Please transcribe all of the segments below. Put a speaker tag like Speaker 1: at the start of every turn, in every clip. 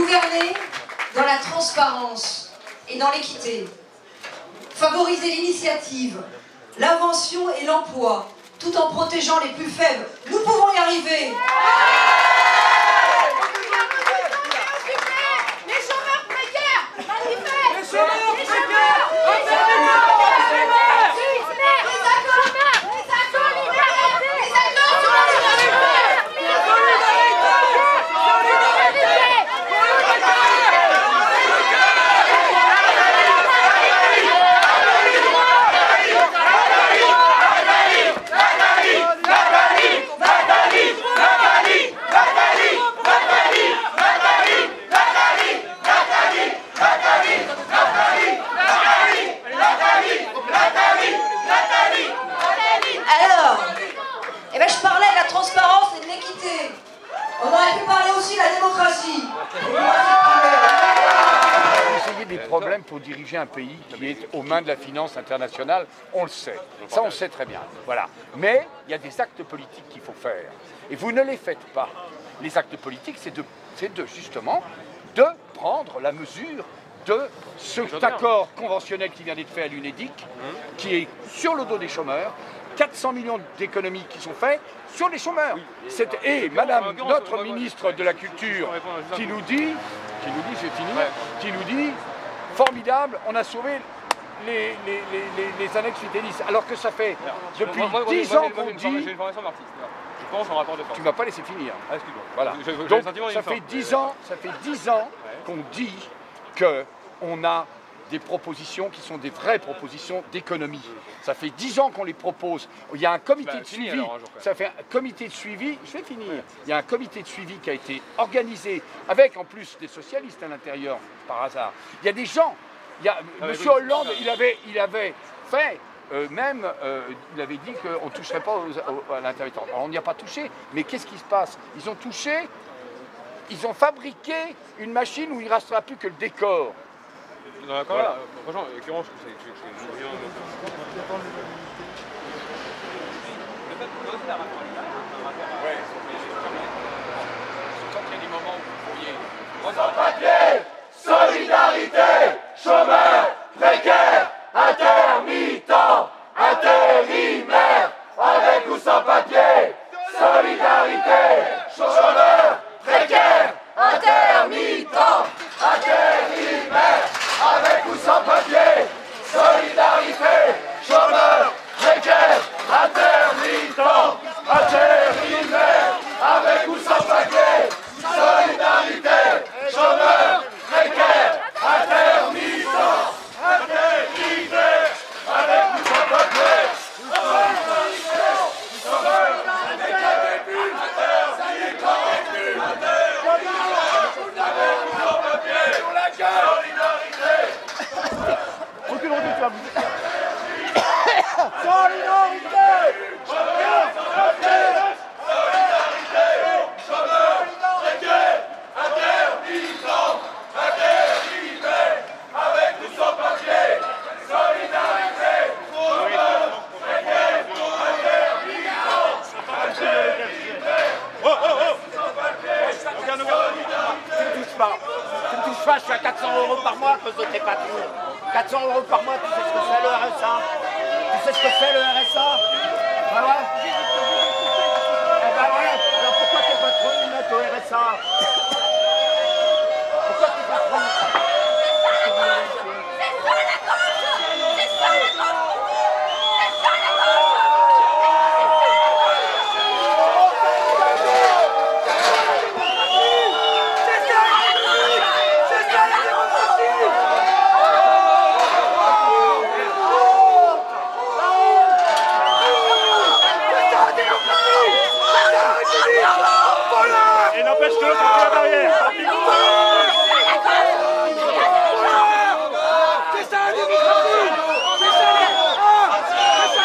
Speaker 1: Gouverner dans la transparence et dans l'équité. Favoriser l'initiative, l'invention et l'emploi, tout en protégeant les plus faibles. Nous pouvons y arriver.
Speaker 2: Les chômeurs précaires, manifestent.
Speaker 3: Les chômeurs précaires,
Speaker 1: je parlais de la transparence et de l'équité. On aurait pu parler aussi de la démocratie.
Speaker 4: Vous avez des problèmes pour diriger un pays qui est aux mains de la finance internationale, on le sait. Ça, on le sait très bien. Voilà. Mais il y a des actes politiques qu'il faut faire. Et vous ne les faites pas. Les actes politiques, c'est justement de prendre la mesure de cet accord conventionnel qui vient d'être fait à l'UNEDIC, qui est sur le dos des chômeurs, 400 millions d'économies qui sont faites sur les chômeurs. Et Madame, notre ministre de la Culture, qui nous dit, formidable, on a sauvé les annexes Vitellis, alors que ça fait depuis 10 ans qu'on dit...
Speaker 3: Je pense en rapport de force.
Speaker 4: Tu ne m'as pas laissé finir.
Speaker 3: Ah, excuse-moi.
Speaker 4: Voilà. Donc, ça fait 10 ans qu'on dit qu'on a des propositions qui sont des vraies propositions d'économie. Ça fait 10 ans qu'on les propose. Il y a un comité de suivi. Ça fait un comité de suivi. Je vais finir. Il y a un comité de suivi qui a été organisé avec en plus des socialistes à l'intérieur, par hasard. Il y a des gens. Monsieur Hollande, il avait fait. Il avait dit qu'on ne toucherait pas à l'intermittent. Alors on n'y a pas touché, mais qu'est-ce qui se passe? Ils ont touché, ils ont fabriqué une machine où il ne restera plus que le décor.
Speaker 3: D'accord, voilà. Franchement, en l'occurrence, c'est rien.
Speaker 4: Quand il y a des moments où vous pourriez...
Speaker 5: Sans papier, solidarité, chômeurs, précaires, intermittents, intérimaires, avec ou sans papier, solidarité, chômeurs, précaires, intermittents, intérimaires, avec ou sans papier, solidarité, chômeurs, précaires, intermittents, intérimaires, avec ou sans papier, solidarité, chômeurs, précaires, intermittents, intérimaires, avec ou sans papier, solidarité, chômeurs, précaires, sur la gueule, solidarité.
Speaker 4: Recule, tu vas bouger.
Speaker 5: Solidarité, chômeurs, précaires, solidarité, chômeurs, précaires, intermittents, intérimaires, avec ou sans papier, solidarité, chômeurs, précaires, intermittents, intérimaires, sans papier, solidarité.
Speaker 6: Tu me touches pas, je suis à 400 € par mois à cause de tes patrons. 400 € par mois, tu sais ce que c'est le RSA? Tu sais ce que c'est le RSA? Voilà. Eh ben voilà, alors pourquoi tes patrons ils mettent au RSA? Pourquoi tes patrons?
Speaker 3: Et n'empêche que l'autre a pris la barrière.
Speaker 5: C'est ça la démocratie! C'est ça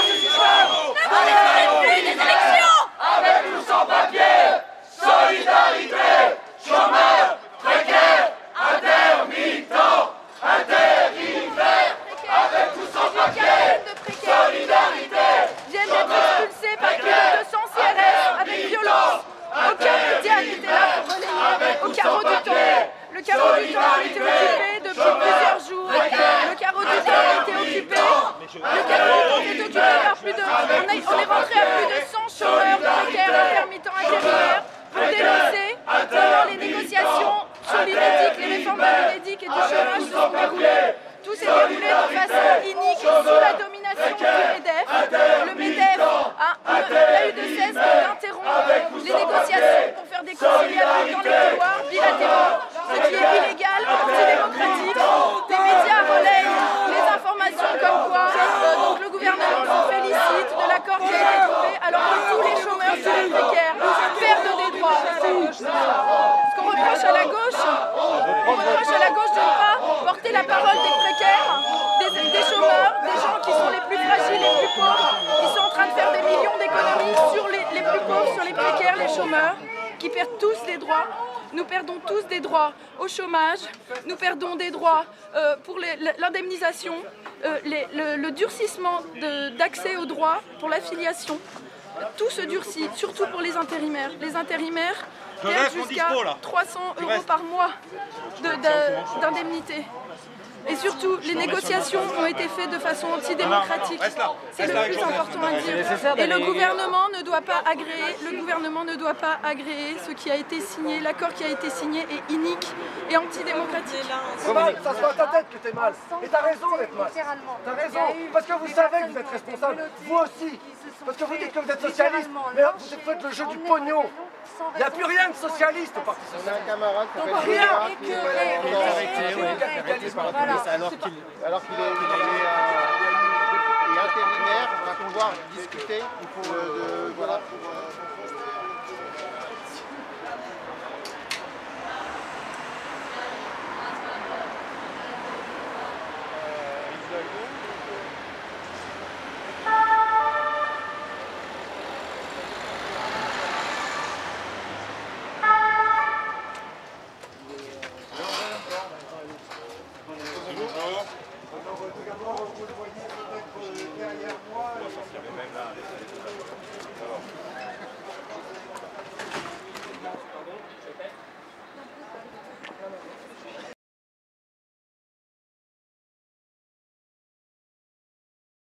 Speaker 5: le système! Avec ou sans papier, solidarité, chômeurs, précaires, intermittents, intérimaires, avec ou sans papier, solidarité,
Speaker 2: Viennent d'être expulsés par plus de 200 CRS avec violence. Aucun média n'était là pour relayer, aucun auditeur. l'Unédic, les réformes de l'Unédic et du chômage se sont déroulées. Tout s'est déroulé de façon inique sous la domination du MEDEF. Le MEDEF n'a eu de cesse d'interrompre les négociations pour faire des conciliations dans les couloirs bilatéraux, ce qui est illégal, antidémocratique. Les médias relayent les informations comme quoi donc le gouvernement se félicite de l'accord qui a été trouvé alors que tous les chômeurs, tous les précaires perdent des droits. Ce qu'on reproche à la gauche, on reproche à la gauche de ne pas porter la parole des précaires, des chômeurs, des gens qui sont les plus fragiles, les plus pauvres, qui sont en train de faire des millions d'économies sur les plus pauvres, sur les précaires, les chômeurs, qui perdent tous des droits. Nous perdons tous des droits au chômage, nous perdons des droits pour l'indemnisation, le durcissement d'accès aux droits pour l'affiliation. Tout se durcit, surtout pour les intérimaires. Les intérimaires perdent jusqu'à 300 € par mois d'indemnité. Et surtout, les négociations ont été faites de façon antidémocratique. C'est le plus important à dire. Et le gouvernement ne doit pas agréer ce qui a été signé. L'accord qui a été signé est inique et antidémocratique.
Speaker 5: C'est mal, ça se voit à ta tête que t'es mal. Et t'as raison d'être mal. T'as raison, parce que vous savez que vous êtes responsable. Vous aussi. Parce que vous dites que vous êtes socialiste, mais vous faites le jeu du pognon. Il n'y a plus rien de socialiste au Parti socialiste.
Speaker 7: On a un camarade qui s'appelle
Speaker 5: Rien.
Speaker 7: alors qu'il est intérimaire, on va pouvoir discuter pour